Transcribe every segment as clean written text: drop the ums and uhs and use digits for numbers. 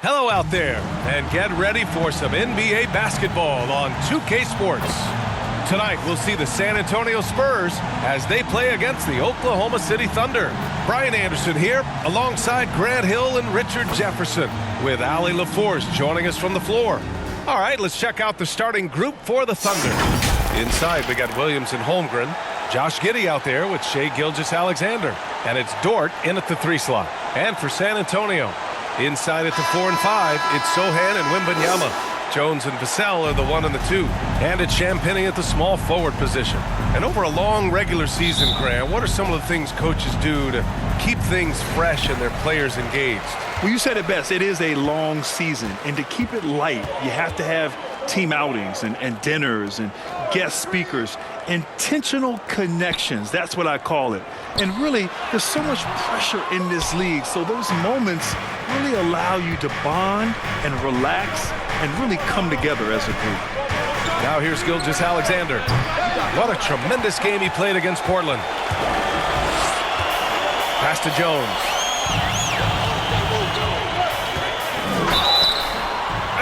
Hello out there, and get ready for some NBA basketball on 2K Sports. Tonight, we'll see the San Antonio Spurs as they play against the Oklahoma City Thunder. Brian Anderson here, alongside Grant Hill and Richard Jefferson, with Allie LaForce joining us from the floor. All right, let's check out the starting group for the Thunder. Inside, we got Williams and Holmgren. Josh Giddey out there with Shai Gilgeous-Alexander. And it's Dort in at the 3 slot. And for San Antonio, inside at the 4 and 5, it's Sochan and Wembanyama. Jones and Vassell are the 1 and the 2. And it's Champagnie at the small forward position. And over a long regular season, Grant, what are some of the things coaches do to keep things fresh and their players engaged? Well, you said it best. It is a long season. And to keep it light, you have to have team outings and dinners and guest speakers. Intentional connections, that's what I call it. And really, there's so much pressure in this league, so those moments really allow you to bond and relax and really come together as a group. Now here's Gilgeous-Alexander. What a tremendous game he played against Portland. Pass to Jones.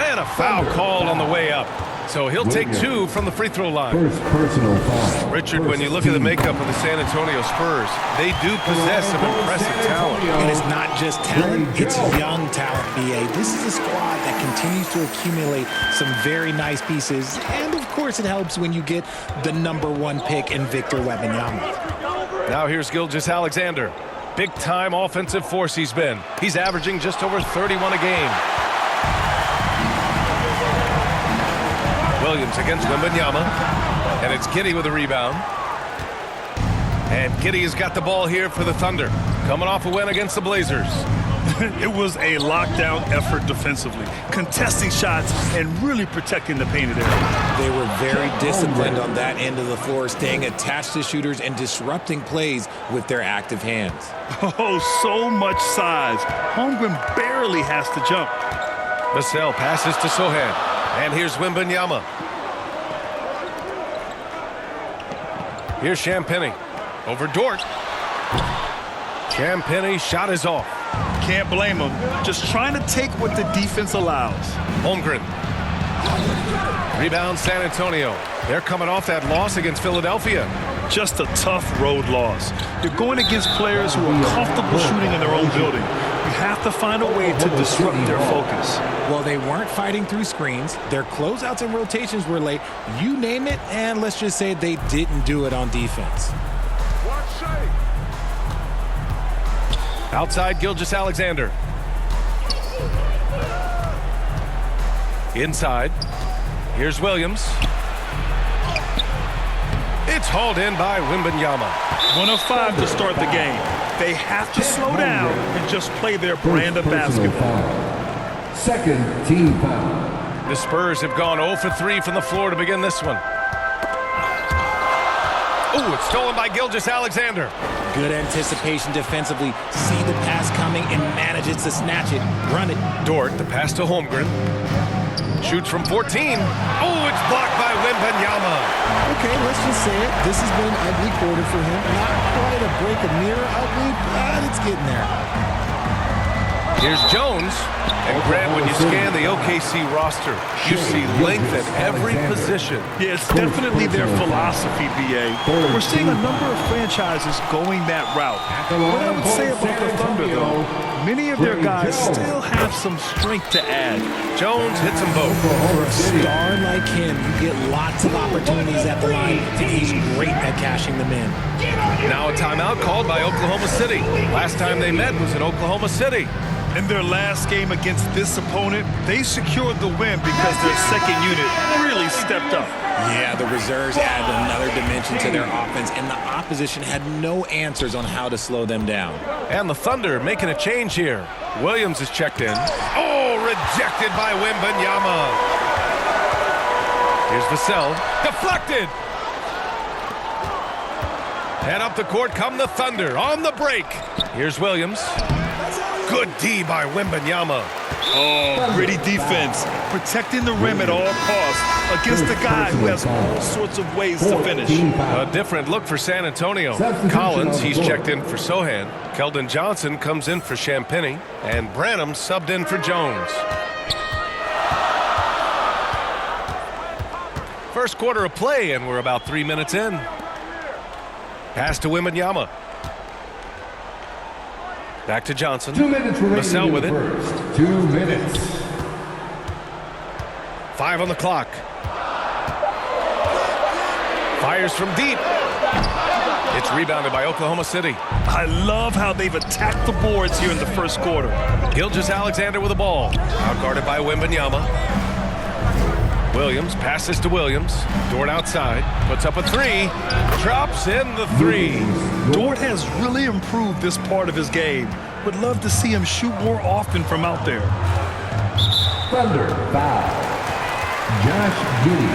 And a foul called on the way up. So he'll take 2 from the free throw line. First personal foul. Richard, when you look at the makeup of the San Antonio Spurs, they do possess some impressive talent. And it's not just talent, it's young talent, B.A. This is a squad that continues to accumulate some very nice pieces. And, of course, it helps when you get the #1 pick in Victor Wembanyama. Now here's Gilgeous-Alexander. Big-time offensive force he's been. He's averaging just over 31 a game. Williams against Wembanyama, and it's Giddey with a rebound. And Giddey has got the ball here for the Thunder, coming off a win against the Blazers. It was a lockdown effort defensively, contesting shots and really protecting the painted area. They were very disciplined on that end of the floor, staying attached to shooters and disrupting plays with their active hands. Oh, so much size. Holmgren barely has to jump. Vassell passes to Sochan. And here's Wembanyama. Here's Champagnie. Over Dort. Champagnie shot is off. Can't blame him. Just trying to take what the defense allows. Holmgren. Rebound San Antonio. They're coming off that loss against Philadelphia. Just a tough road loss. You're going against players who are comfortable shooting in their own building. You have to find a way to disrupt their focus. Well, they weren't fighting through screens. Their closeouts and rotations were late. You name it, and let's just say they didn't do it on defense. Outside, Gilgeous-Alexander. Inside. Here's Williams. It's hauled in by Wembanyama. 1 of 5 to start the game. They have to slow down and just play their brand of basketball. Second team foul. The Spurs have gone 0 for 3 from the floor to begin this one. Oh, it's stolen by Gilgeous-Alexander. Good anticipation defensively. See the pass coming and manages to snatch it. Run it. Dort, the pass to Holmgren. Shoots from 14. Oh, it's blocked by Wembanyama. Okay, let's just say it. This has been an ugly quarter for him. Not quite a break of mirror ugly, but it's getting there. Here's Jones. And Grant, when you scan the OKC roster, you see length at every position. Yeah, it's definitely their philosophy, B.A. We're seeing a number of franchises going that route. What I would say about the Thunder, though, many of their guys still have some strength to add. Jones hits them both. For a star like him, you get lots of opportunities at the line, and he's great at cashing them in. Now a timeout called by Oklahoma City. Last time they met was in Oklahoma City. In their last game against this opponent, they secured the win because their second unit really stepped up. Yeah, the reserves add another dimension to their offense, and the opposition had no answers on how to slow them down. And the Thunder making a change here. Williams is checked in. Oh, rejected by Wembanyama. Here's Vassell. Deflected. And up the court come the Thunder on the break. Here's Williams. Good D by Wembanyama. Oh, gritty defense. Protecting the rim at all costs against a guy who has all sorts of ways to finish. A different look for San Antonio. Collins, he's checked in for Sohan. Keldon Johnson comes in for Champagnie. And Branham subbed in for Jones. First quarter of play, and we're about 3 minutes in. Pass to Wembanyama. Back to Johnson. 2 minutes remaining. Vassell with it. First. 2 minutes. 5 on the clock. Fires from deep. It's rebounded by Oklahoma City. I love how they've attacked the boards here in the first quarter. Gilgeous-Alexander with the ball. Out guarded by Wembanyama. Williams passes to Williams. Dort outside. Puts up a three. Drops in the three. Dort has really improved this part of his game. Would love to see him shoot more often from out there. Thunder foul. Josh Giddey.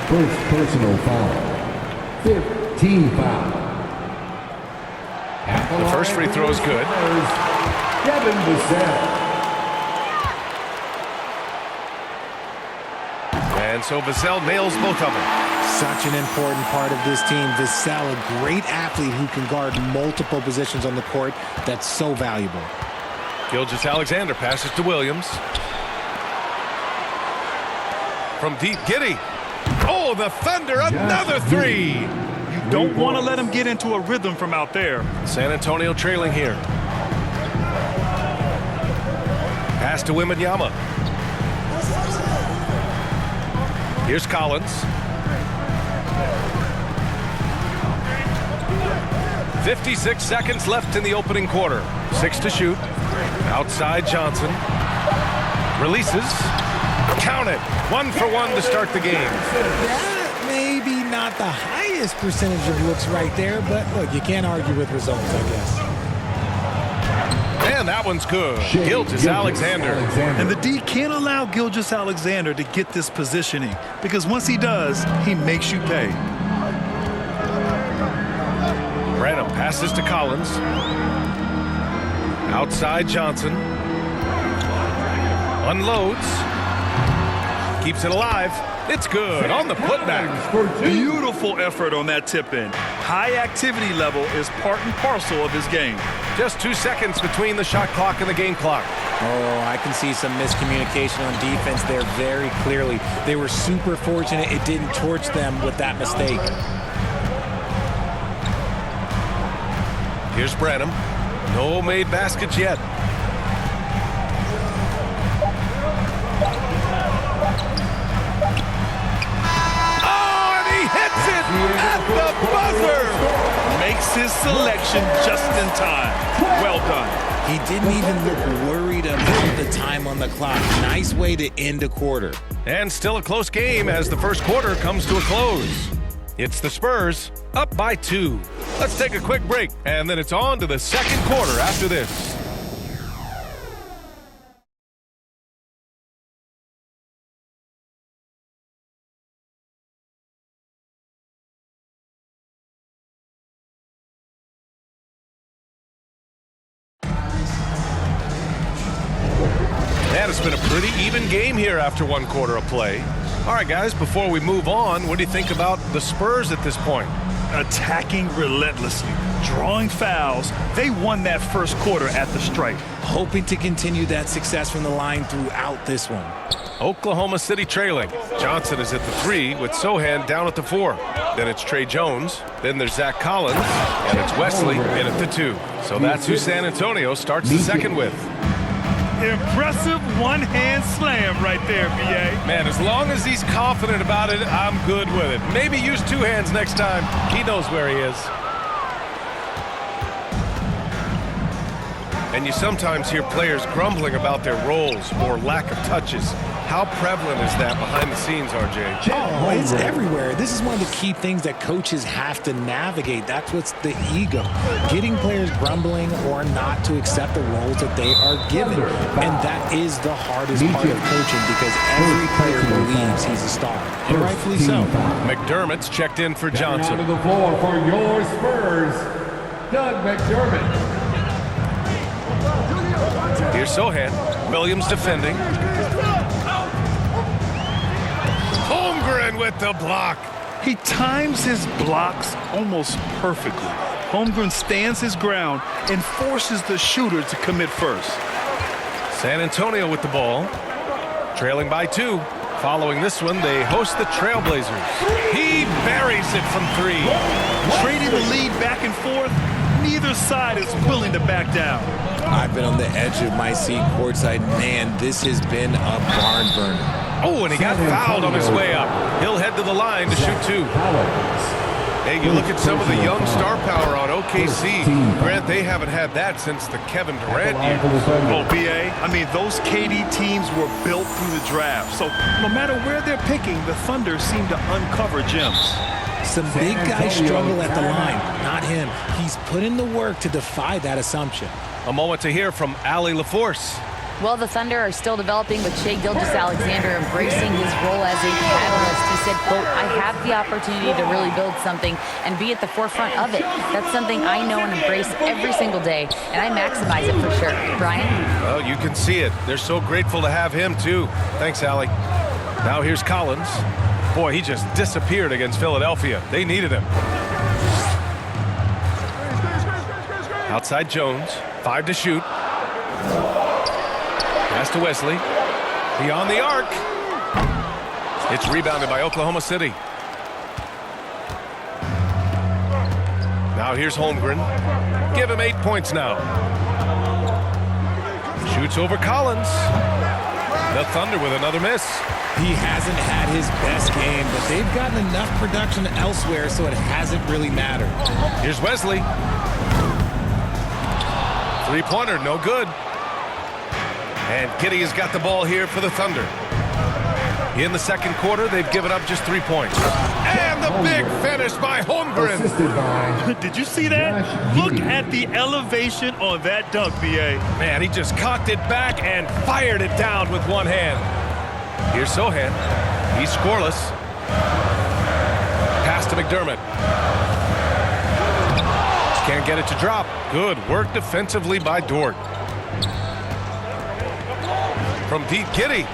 First personal foul. 15 foul. The first free throw is good. Devin Vassell. And so Vassell nails both of them. Such an important part of this team. Vassell, a great athlete who can guard multiple positions on the court. That's so valuable. Gilgeous-Alexander passes to Williams. From deep, Giddey. Oh, the Thunder, another three. You don't want to let him get into a rhythm from out there. San Antonio trailing here. Pass to Wembanyama. Here's Collins. 56 seconds left in the opening quarter. 6 to shoot. Outside Johnson. Releases. Count it. 1 for 1 to start the game. That maybe not the highest percentage of looks right there, but look, you can't argue with results, I guess. And that one's good. Gilgeous-Alexander. And the D can't allow Gilgeous-Alexander to get this positioning, because once he does, he makes you pay. Branham passes to Collins. Outside Johnson. Unloads. Keeps it alive. It's good on the putback. Beautiful effort on that tip-in. High activity level is part and parcel of his game. Just 2 seconds between the shot clock and the game clock. Oh, I can see some miscommunication on defense there very clearly. They were super fortunate it didn't torch them with that mistake. Here's Branham. No made baskets yet. Oh, and he hits it at the buzzer. Makes his selection just in time. Well done. He didn't even look worried about the time on the clock. Nice way to end a quarter. And still a close game as the first quarter comes to a close. It's the Spurs up by 2. Let's take a quick break, and then it's on to the second quarter after this. And it's been a pretty even game here after 1 quarter of play. All right, guys, before we move on, what do you think about the Spurs at this point? Attacking relentlessly, drawing fouls. They won that first quarter at the stripe. Hoping to continue that success from the line throughout this one. Oklahoma City trailing. Johnson is at the 3 with Sohan down at the 4. Then it's Trey Jones. Then there's Zach Collins. And it's Wesley in at the 2. So that's who San Antonio starts the second with. Impressive one-hand slam right there, B.A. Man, as long as he's confident about it, I'm good with it. Maybe use 2 hands next time. He knows where he is. And you sometimes hear players grumbling about their roles or lack of touches. How prevalent is that behind the scenes, RJ? Oh, it's everywhere. This is one of the key things that coaches have to navigate. That's what's the ego. Getting players grumbling or not to accept the roles that they are given. And that is the hardest part of coaching because every player believes he's a star. And rightfully so. McDermott's checked in for Johnson. Down to the floor for your Spurs, Doug McDermott. Here's Sohan. Williams defending. Holmgren with the block. He times his blocks almost perfectly. Holmgren stands his ground and forces the shooter to commit first. San Antonio with the ball. Trailing by 2. Following this one, they host the Trailblazers. He buries it from 3. Trading the lead back and forth, neither side is willing to back down. I've been on the edge of my seat courtside. Man, this has been a barn burner. Oh, and he got fouled on his way up. He'll head to the line to shoot 2. Hey, you look at some of the young star power on OKC. Grant, they haven't had that since the Kevin Durant years. Oh, B.A., I mean, those KD teams were built through the draft. So no matter where they're picking, the Thunder seem to uncover gems. Some big guys struggle at the line, not him. He's put in the work to defy that assumption. A moment to hear from Allie LaForce. Well, the Thunder are still developing with Shai Gilgeous-Alexander embracing his role as a catalyst. He said, quote, I have the opportunity to really build something and be at the forefront of it. That's something I know and embrace every single day, and I maximize it for sure. Brian? Well, you can see it. They're so grateful to have him, too. Thanks, Allie. Now here's Collins. Boy, he just disappeared against Philadelphia. They needed him. Outside Jones. 5 to shoot. Pass to Wesley. Beyond the arc. It's rebounded by Oklahoma City. Now here's Holmgren. Give him 8 points now. Shoots over Collins. The Thunder with another miss. He hasn't had his best game, but they've gotten enough production elsewhere, so it hasn't really mattered. Here's Wesley. 3-pointer, no good. And Giddey has got the ball here for the Thunder. In the second quarter, they've given up just 3 points. And the big finish by Holmgren. Did you see that? Look at the elevation on that dunk, B.A. Man, he just cocked it back and fired it down with one hand. Here's Sohan. He's scoreless. Pass to McDermott. Just can't get it to drop. Good work defensively by Dort. From deep, Giddey.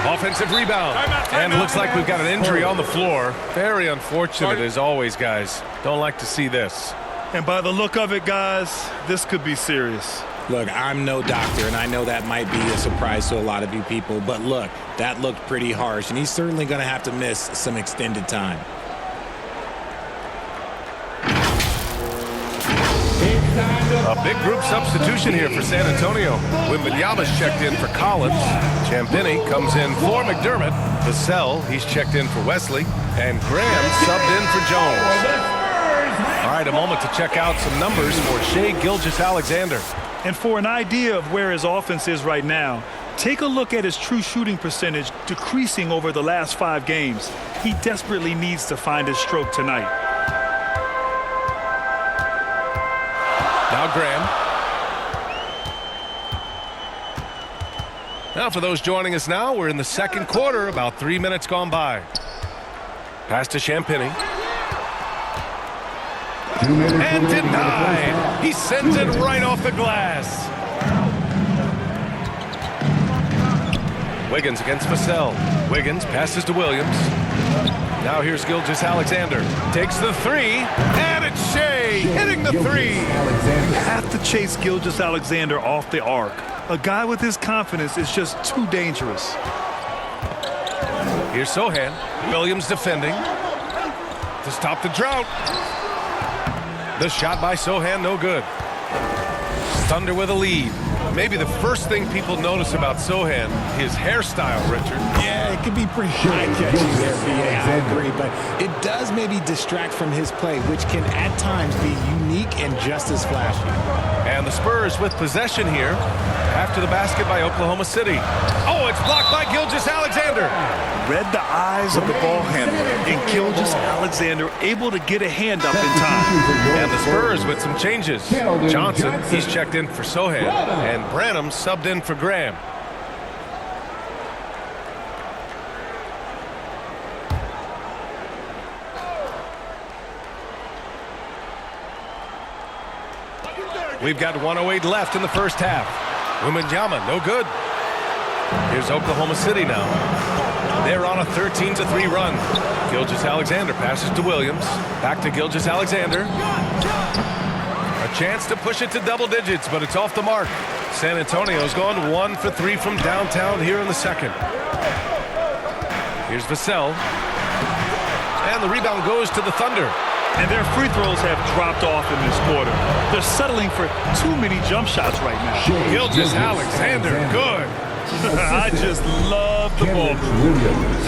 Offensive rebound. And looks like we've got an injury on the floor. Very unfortunate as always, guys. Don't like to see this. And by the look of it, guys, this could be serious. Look, I'm no doctor, and I know that might be a surprise to a lot of you people, but look, that looked pretty harsh, and he's certainly going to have to miss some extended time. A big group substitution here for San Antonio. Wembanyama's checked in for Collins. Champagnie comes in for McDermott. Vassell, he's checked in for Wesley. And Graham subbed in for Jones. All right, a moment to check out some numbers for Shai Gilgeous-Alexander. And for an idea of where his offense is right now, take a look at his true shooting percentage decreasing over the last 5 games. He desperately needs to find his stroke tonight. Now Graham. Now for those joining us now, we're in the second quarter, about 3 minutes gone by. Pass to Champagnie. And denied. He sends it right off the glass. Wiggins against Vassell. Wiggins passes to Williams. Now here's Gilgeous-Alexander. Takes the 3, and it's Shai hitting the 3. You have to chase Gilgeous-Alexander off the arc. A guy with his confidence is just too dangerous. Here's Sohan. Williams defending to stop the drought. The shot by Sohan, no good. Thunder with a lead. Maybe the first thing people notice about Sohan, his hairstyle, Richard. Yeah, it could be pretty eye-catching there, B.A. I agree, but it does maybe distract from his play, which can at times be unique and just as flashy. And the Spurs with possession here after the basket by Oklahoma City. Oh, it's blocked by Gilgeous-Alexander. Read the eyes of the ball handler, and Gilgeous-Alexander able to get a hand up in time. And the Spurs with some changes. Johnson, he's checked in for Sohan, and Branham subbed in for Graham. We've got 1:08 left in the first half. Wembanyama, no good. Here's Oklahoma City now. They're on a 13-3 run. Gilgeous-Alexander passes to Williams. Back to Gilgeous-Alexander. A chance to push it to double digits, but it's off the mark. San Antonio's gone 1 for 3 from downtown here in the second. Here's Vassell. And the rebound goes to the Thunder. And their free throws have dropped off in this quarter. They're settling for too many jump shots right now. Gilgeous-Alexander, good. I just love the ball.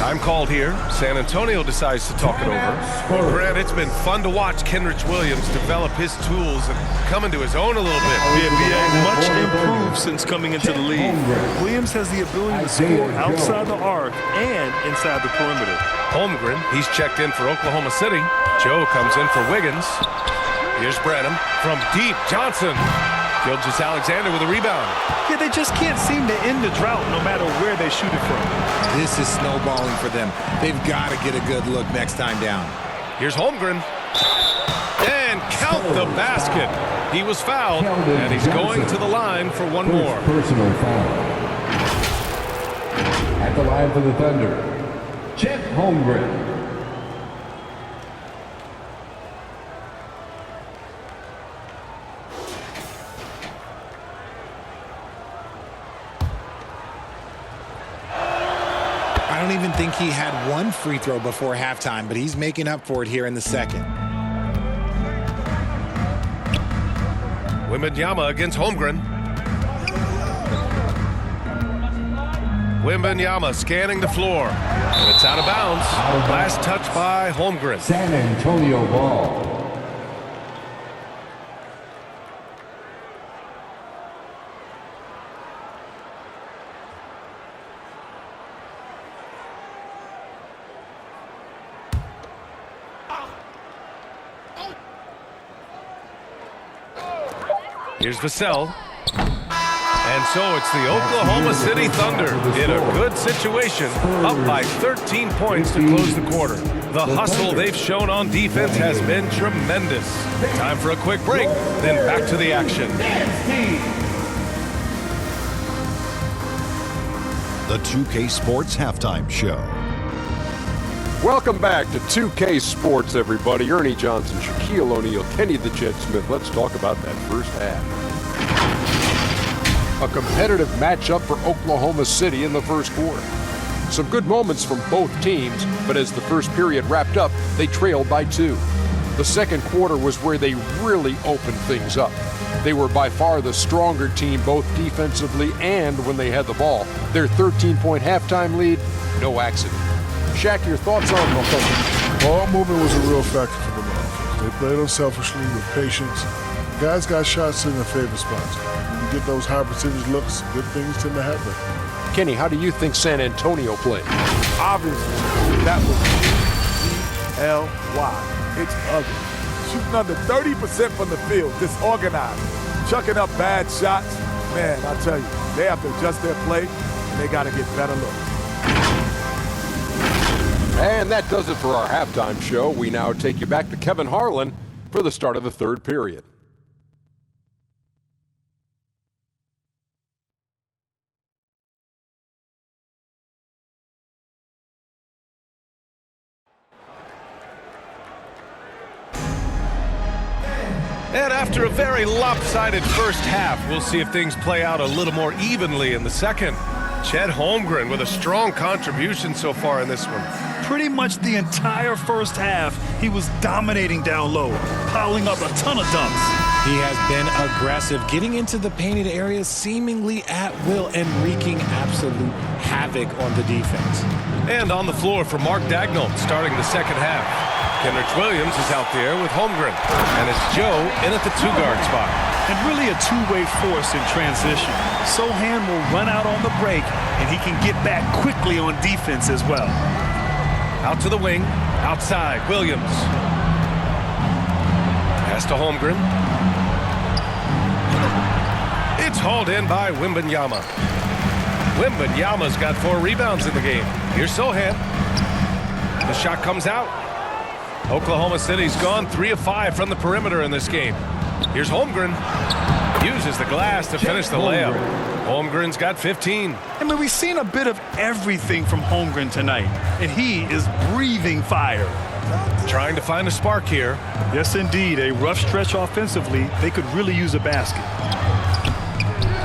Time called here. San Antonio decides to talk it over. Well, Grant, it's been fun to watch Kenrich Williams develop his tools and come into his own a little bit. Yeah, much improved since coming into the league. Williams has the ability to score outside the arc and inside the perimeter. Holmgren, he's checked in for Oklahoma City. Joe comes in for Wiggins. Here's Branham from deep. Johnson. Gilgeous-Alexander with a rebound. Yeah, they just can't seem to end the drought no matter where they shoot it from. This is snowballing for them. They've got to get a good look next time down. Here's Holmgren. And count the basket. He was fouled, and he's going to the line for one more. Personal foul. At the line for the Thunder, Chet Holmgren. I don't even think he had one free throw before halftime, but he's making up for it here in the second. Wembanyama against Holmgren. Wembanyama scanning the floor. And it's out of bounds. Last touch by Holmgren. San Antonio ball. Here's Vassell. And so it's the Oklahoma City Thunder in a good situation, up by 13 points to close the quarter. The hustle they've shown on defense has been tremendous. Time for a quick break, then back to the action. The 2K Sports Halftime Show. Welcome back to 2K Sports, everybody. Ernie Johnson, Shaquille O'Neal, Kenny the Jet Smith. Let's talk about that first half. A competitive matchup for Oklahoma City in the first quarter. Some good moments from both teams, but as the first period wrapped up, they trailed by 2. The second quarter was where they really opened things up. They were by far the stronger team, both defensively and when they had the ball. Their 13-point halftime lead, no accident. Shaq, your thoughts on the offense? Ball movement was a real factor for them. They played unselfishly with patience. Guys got shots in their favorite spots. When you get those high percentage looks, good things tend to happen. Kenny, how do you think San Antonio played? Obviously, that was L-Y. It's ugly. Shooting under 30% from the field, disorganized, chucking up bad shots. Man, I tell you, they have to adjust their play, and they got to get better looks. And that does it for our halftime show. We now take you back to Kevin Harlan for the start of the third period. And after a very lopsided first half, we'll see if things play out a little more evenly in the second. Chet Holmgren with a strong contribution so far in this one. Pretty much the entire first half, he was dominating down low, piling up a ton of dunks. He has been aggressive, getting into the painted areas seemingly at will and wreaking absolute havoc on the defense. And on the floor for Mark Daigneault starting the second half. Kenrich Williams is out there with Holmgren. And it's Joe in at the 2-guard spot. And really a two-way force in transition. Sohan will run out on the break, and he can get back quickly on defense as well. Out to the wing, outside, Williams. Pass to Holmgren. It's hauled in by Wembanyama. Wembanyama's got 4 rebounds in the game. Here's Sohan. The shot comes out. Oklahoma City's gone 3 of 5 from the perimeter in this game. Here's Holmgren. Uses the glass to finish the layup. Holmgren's got 15. I mean, we've seen a bit of everything from Holmgren tonight, and he is breathing fire. Trying to find a spark here. Yes, indeed. A rough stretch offensively. They could really use a basket.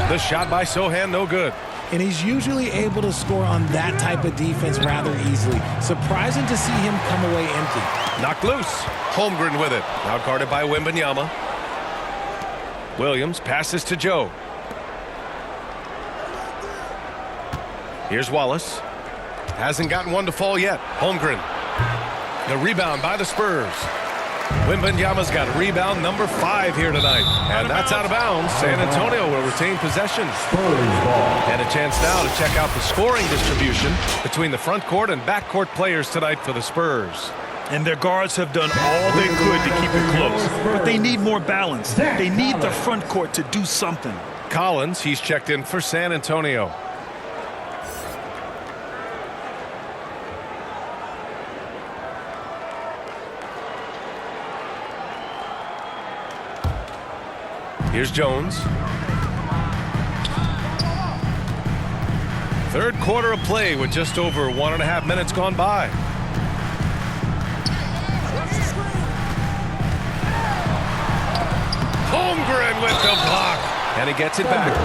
The shot by Sochan, no good. And he's usually able to score on that type of defense rather easily. Surprising to see him come away empty. Knocked loose. Holmgren with it. Now guarded by Wembanyama. Williams passes to Joe. Here's Wallace. Hasn't gotten one to fall yet. Holmgren. The rebound by the Spurs. Wembanyama's got rebound number 5 here tonight. And that's out of bounds. San Antonio will retain possession. And a chance now to check out the scoring distribution between the front court and back court players tonight for the Spurs. And their guards have done all they could to keep it close. But they need more balance. They need the front court to do something. Collins, he's checked in for San Antonio. Here's Jones. Third quarter of play with just over 1.5 minutes gone by. Holmgren with the block. And he gets it back.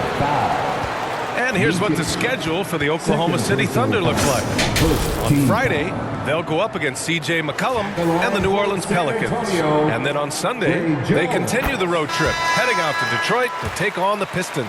And here's what the schedule for the Oklahoma City Thunder looks like. On Friday, they'll go up against C.J. McCollum and the New Orleans Pelicans. And then on Sunday, they continue the road trip, heading out to Detroit to take on the Pistons.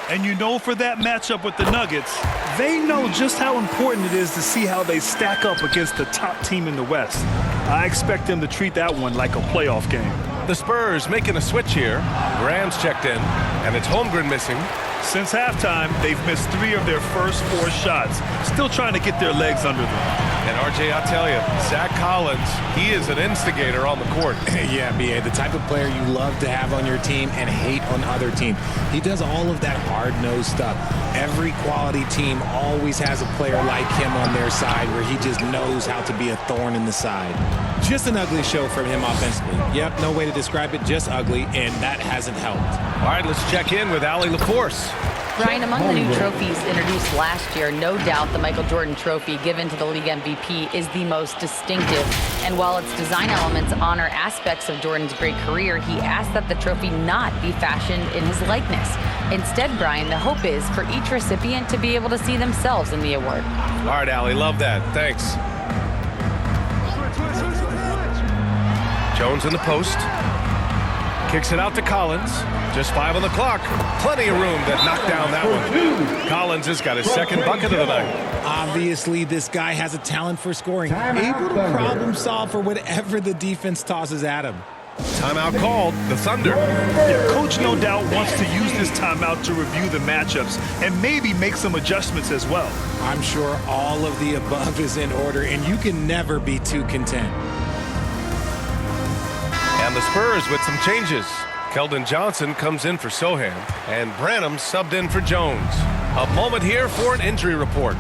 And you know, for that matchup with the Nuggets, they know just how important it is to see how they stack up against the top team in the West. I expect them to treat that one like a playoff game. The Spurs making a switch here. Graham's checked in, and it's Holmgren missing. Since halftime, they've missed 3 of their first 4 shots. Still trying to get their legs under them. And RJ, I'll tell you, Zach Collins, he is an instigator on the court. Yeah, B.A., the type of player you love to have on your team and hate on other teams. He does all of that hard-nosed stuff. Every quality team always has a player like him on their side where he just knows how to be a thorn in the side. Just an ugly show from him offensively. Yep, no way to describe it, just ugly, and that hasn't helped. All right, let's check in with Allie LaForce. Brian, among the new trophies introduced last year, no doubt the Michael Jordan Trophy given to the league MVP is the most distinctive. And while its design elements honor aspects of Jordan's great career, he asked that the trophy not be fashioned in his likeness. Instead, Brian, the hope is for each recipient to be able to see themselves in the award. All right, Allie, love that. Thanks. Jones in the post. Kicks it out to Collins. Just 5 on the clock. Plenty of room to knock down that one. Collins has got his second bucket of the night. Obviously, this guy has a talent for scoring. Able to problem solve for whatever the defense tosses at him. Timeout called. The Thunder. Yeah, Coach no doubt wants to use this timeout to review the matchups and maybe make some adjustments as well. I'm sure all of the above is in order, and you can never be too content. And the Spurs with some changes. Keldon Johnson comes in for Sochan, and Branham subbed in for Jones. A moment here for an injury report.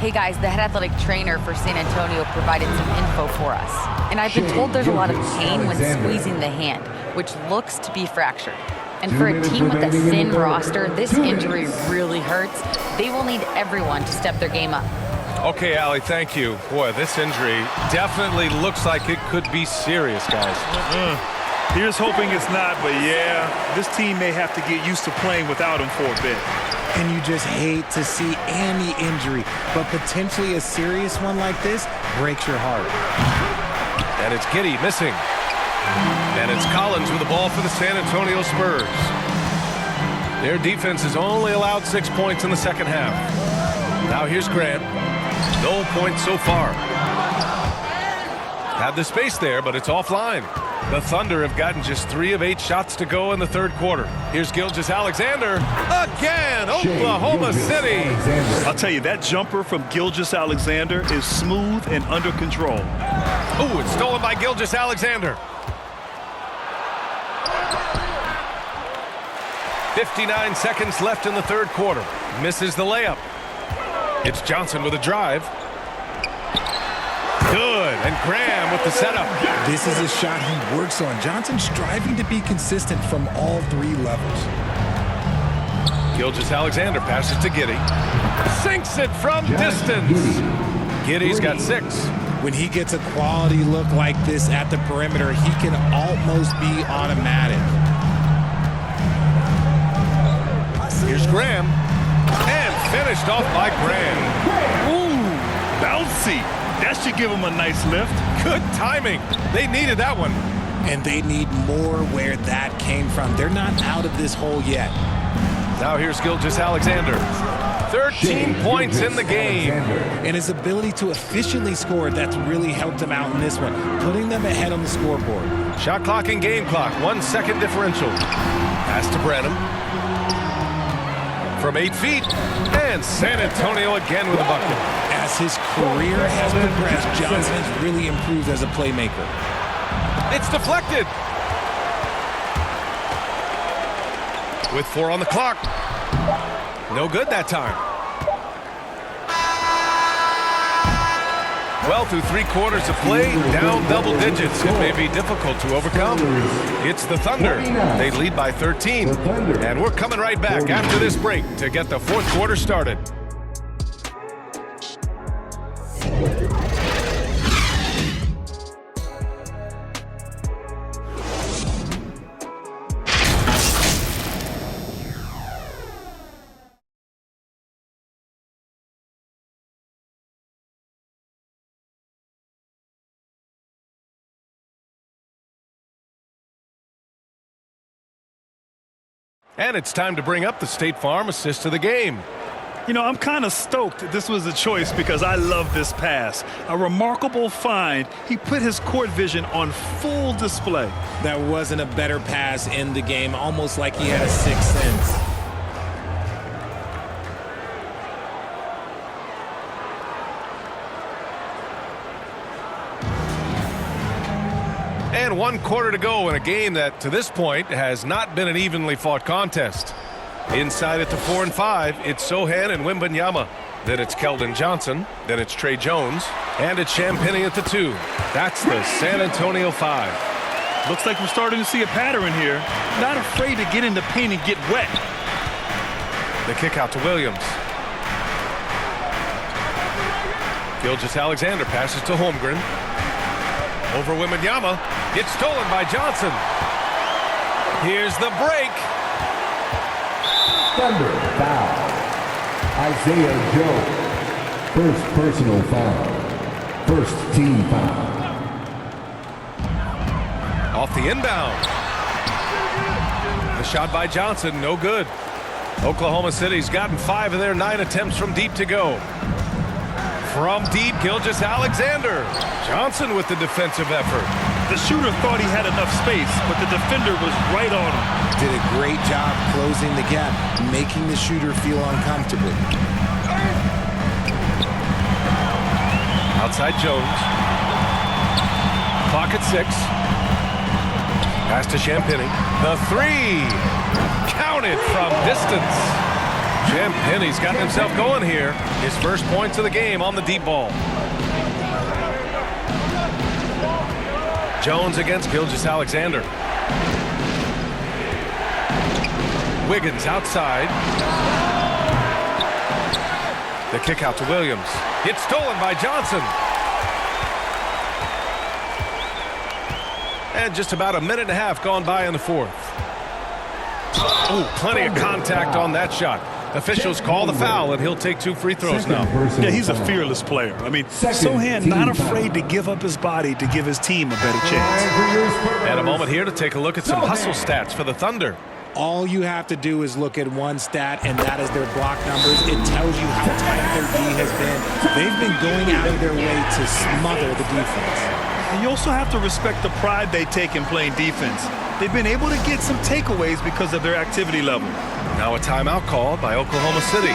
Hey guys, the head athletic trainer for San Antonio provided some info for us. And I've been told there's a lot of pain when squeezing the hand, which looks to be fractured. And for a team with a thin roster, this injury really hurts. They will need everyone to step their game up. Okay, Allie, thank you. Boy, this injury definitely looks like it could be serious, guys. Here's hoping it's not, but yeah, this team may have to get used to playing without him for a bit. And you just hate to see any injury, but potentially a serious one like this breaks your heart. And it's Giddey missing. And it's Collins with the ball for the San Antonio Spurs. Their defense has only allowed 6 points in the second half. Now here's Grant. No points so far. Had the space there, but it's offline. The Thunder have gotten just 3 of 8 shots to go in the third quarter. Here's Gilgeous-Alexander again. Oklahoma City. I'll tell you, that jumper from Gilgeous-Alexander is smooth and under control. Oh, it's stolen by Gilgeous-Alexander. 59 seconds left in the third quarter. Misses the layup. It's Johnson with a drive. Good. and Graham with the setup. This is a shot he works on. Johnson striving to be consistent from all three levels. Gilgeous-Alexander passes to Giddey. Sinks it from distance. Giddey's got 6. When he gets a quality look like this at the perimeter, he can almost be automatic. Here's Graham. And finished off by Graham. Ooh, bouncy. That should give him a nice lift. Good timing. They needed that one. And they need more where that came from. They're not out of this hole yet. Now here's Gilgeous-Alexander. 13 points in the game. And his ability to efficiently score, that's really helped him out in this one, putting them ahead on the scoreboard. Shot clock and game clock, 1 second differential. Pass to Brenham. From 8 feet. And San Antonio again with a bucket. As his career has progressed, Johnson has really improved as a playmaker. It's deflected. With 4 on the clock. No good that time. Well, through 3/4 of play, down double digits. It may be difficult to overcome. It's the Thunder. They lead by 13. And we're coming right back after this break to get the 4th quarter started. And it's time to bring up the State Farm assist of the game. You know, I'm kind of stoked this was a choice because I love this pass. A remarkable find. He put his court vision on full display. That wasn't a better pass in the game, almost like he had a sixth sense. And 1 quarter to go in a game that, to this point, has not been an evenly fought contest. Inside at the 4 and 5, it's Sochan and Wembanyama. Then it's Keldon Johnson. Then it's Tre Jones. And it's Champagnie at the 2. That's the San Antonio 5. Looks like we're starting to see a pattern here. Not afraid to get in the paint and get wet. The kick out to Williams. Gilgeous-Alexander passes to Holmgren. Over Wembanyama. It's stolen by Johnson. Here's the break. Thunder foul. Isaiah Joe. First personal foul. First team foul. Off the inbound. The shot by Johnson, no good. Oklahoma City's gotten 5 of their 9 attempts from deep to go. From deep, Gilgeous-Alexander. Johnson with the defensive effort. The shooter thought he had enough space, but the defender was right on him. Did a great job closing the gap, making the shooter feel uncomfortable. Outside Jones. Clock at 6. Pass to Champagnie. The 3. Counted from distance. Champagnie's gotten himself going here. His first points of the game on the deep ball. Jones against Gilgeous-Alexander. Wiggins outside. The kick out to Williams. It's stolen by Johnson. And just about a minute and a half gone by in the 4th. Oh, plenty of contact on that shot. Officials call the foul, and he'll take 2 free throws now. Yeah, he's a fearless player. I mean, Sochan not afraid to give up his body to give his team a better chance. And a moment here to take a look at some hustle stats for the Thunder. All you have to do is look at one stat, and that is their block numbers. It tells you how tight their D has been. They've been going out of their way to smother the defense. And you also have to respect the pride they take in playing defense. They've been able to get some takeaways because of their activity level. Now a timeout called by Oklahoma City.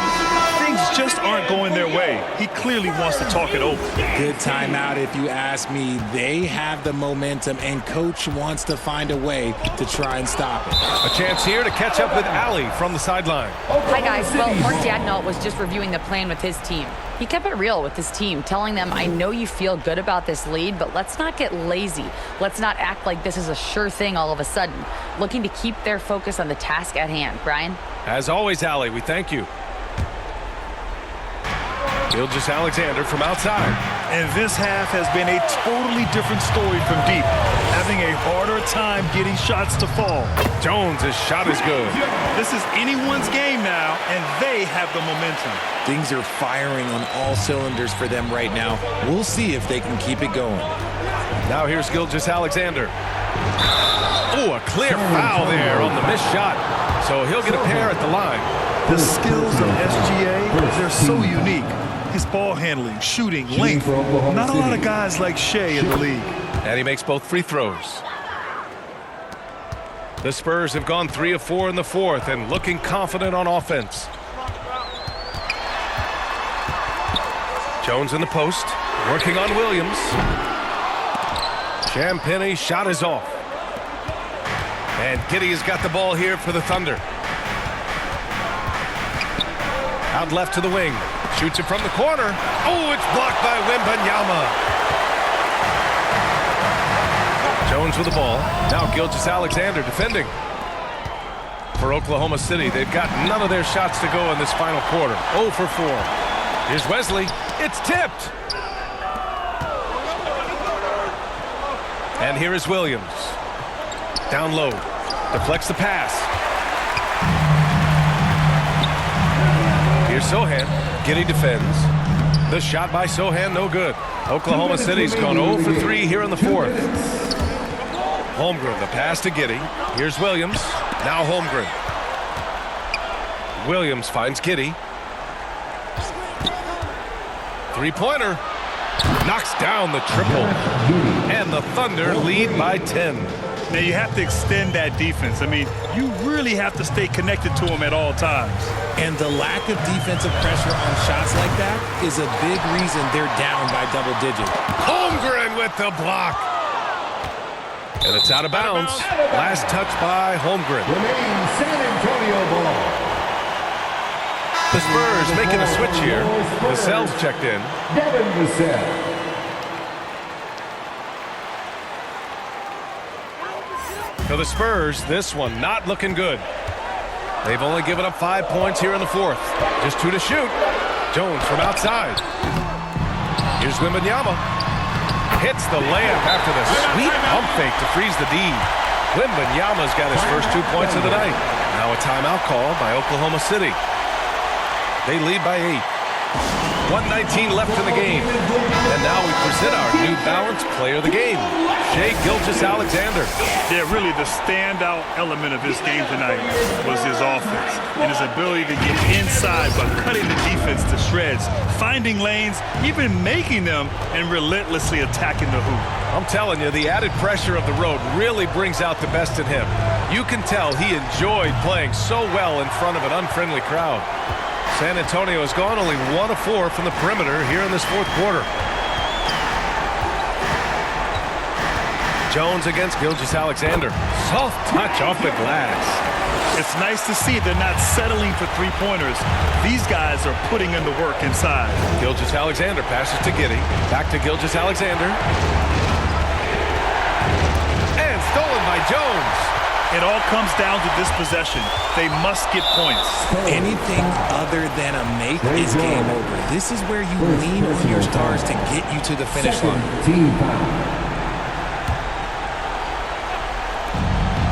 Things just aren't going their way. He clearly wants to talk it over. Good timeout if you ask me. They have the momentum, and Coach wants to find a way to try and stop it. A chance here to catch up with Allie from the sideline. Hi, guys. Well, Mark Dadnault was just reviewing the plan with his team. He kept it real with his team, telling them, I know you feel good about this lead, but let's not get lazy. Let's not act like this is a sure thing all of a sudden. Looking to keep their focus on the task at hand. Brian? As always, Allie, we thank you. Gilgeous-Alexander from outside. And this half has been a totally different story from deep, having a harder time getting shots to fall. Jones' shot is good. This is anyone's game now, and they have the momentum. Things are firing on all cylinders for them right now. We'll see if they can keep it going. Now here's Gilgeous-Alexander. Oh, a clear foul there on the missed shot. So he'll get a pair at the line. The skills of SGA, they're so unique. His ball handling, shooting, length. Not a lot of guys like Shea in the league. And he makes both free throws. The Spurs have gone 3 of 4 in the fourth and looking confident on offense. Jones in the post, working on Williams. Champagne's shot is off. And Giddey has got the ball here for the Thunder. Out left to the wing. Shoots it from the corner. Oh, it's blocked by Wembanyama. Jones with the ball. Now Gilgeous-Alexander defending. For Oklahoma City, they've got none of their shots to go in this final quarter. 0 for 4. Here's Wesley. It's tipped. And here is Williams. Down low. Deflects the pass. Here's Sohan. Giddey defends. The shot by Sohan, no good. Oklahoma City's gone 0 for 3 here in the fourth. Holmgren, the pass to Giddey. Here's Williams. Now Holmgren. Williams finds Giddey. Three-pointer. Knocks down the triple. And the Thunder lead by 10. Now you have to extend that defense. I mean, you really have to stay connected to them at all times. And the lack of defensive pressure on shots like that is a big reason they're down by double digits. Holmgren with the block. And it's out of bounds. Last touch by Holmgren. Remaining San Antonio ball. The Spurs making a switch here. Vassell's checked in. Devin Vassell. For the Spurs, this one not looking good. They've only given up 5 points here in the fourth. Just 2 to shoot. Jones from outside. Here's Wembanyama. Hits the layup after the sweet pump fake to freeze the D. Wembanyama's got his first 2 points of the night. Now a timeout called by Oklahoma City. They lead by 8. 1:19 left in the game. And now we present our New Balance Player of the Game, Shai Gilgeous-Alexander. Yeah, really the standout element of his game tonight was his offense and his ability to get inside by cutting the defense to shreds, finding lanes, even making them, and relentlessly attacking the hoop. I'm telling you, the added pressure of the road really brings out the best in him. You can tell he enjoyed playing so well in front of an unfriendly crowd. San Antonio has gone only 1 of 4 from the perimeter here in this fourth quarter. Jones against Gilgeous-Alexander. Soft touch off the glass. It's nice to see they're not settling for three-pointers. These guys are putting in the work inside. Gilgeous-Alexander passes to Giddey. Back to Gilgeous-Alexander. And stolen by Jones. It all comes down to this possession. They must get points. Anything other than a make is game over. This is where you lean on your stars to get you to the finish line. Team foul.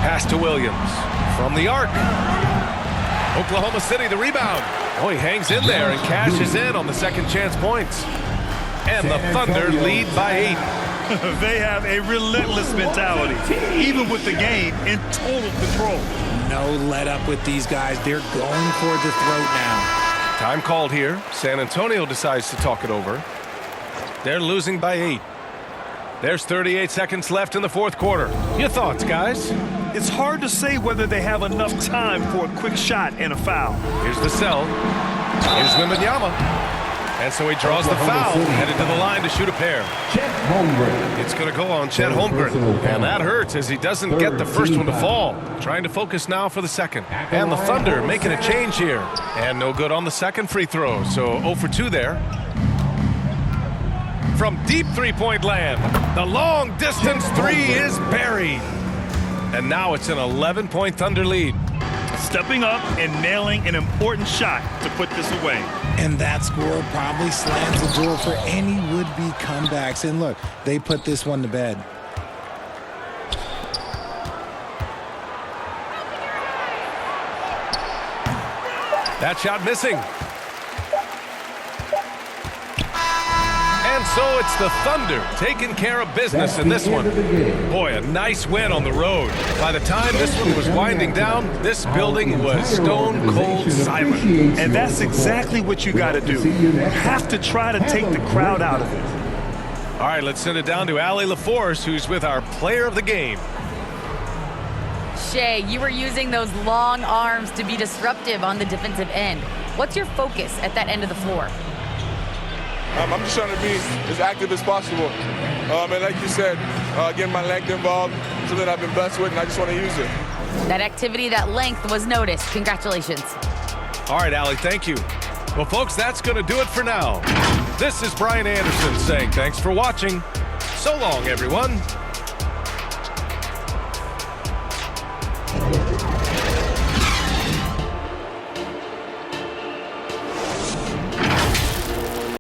Pass to Williams from the arc. Oklahoma City the rebound. Oh, he hangs in there and cashes in on the second chance points. And the Thunder lead by 8. They have a relentless mentality, even with the game in total control. No let up with these guys. They're going for the throat now. Time called here. San Antonio decides to talk it over. They're losing by 8. There's 38 seconds left in the fourth quarter. Your thoughts, guys? It's hard to say whether they have enough time for a quick shot and a foul. Here's Vassell. Here's Wembanyama. And so he draws the foul, headed to the line to shoot a pair. Chet Holmgren. It's going to go on Chet Holmgren. And that hurts as he doesn't get the first one to fall. Trying to focus now for the second. And the Thunder making a change here. And no good on the second free throw. So 0 for 2 there. from deep three-point land. The long-distance three is buried. And now it's an 11-point Thunder lead. Stepping up and nailing an important shot to put this away. And that score probably slams the door for any would-be comebacks. And look, they put this one to bed. That shot missing. And so it's the Thunder taking care of business in this one. Boy, a nice win on the road. By the time this one was winding down, this building was stone cold silent. And that's exactly what you got to do. You have to try to take the crowd out of it. All right, let's send it down to Allie LaForce, who's with our player of the game. Shea, you were using those long arms to be disruptive on the defensive end. What's your focus at that end of the floor? I'm just trying to be as active as possible. And like you said, getting my length involved, something I've been blessed with, and I just want to use it. That activity, that length was noticed. Congratulations. All right, Allie, thank you. Well, folks, that's going to do it for now. This is Brian Anderson saying thanks for watching. So long, everyone.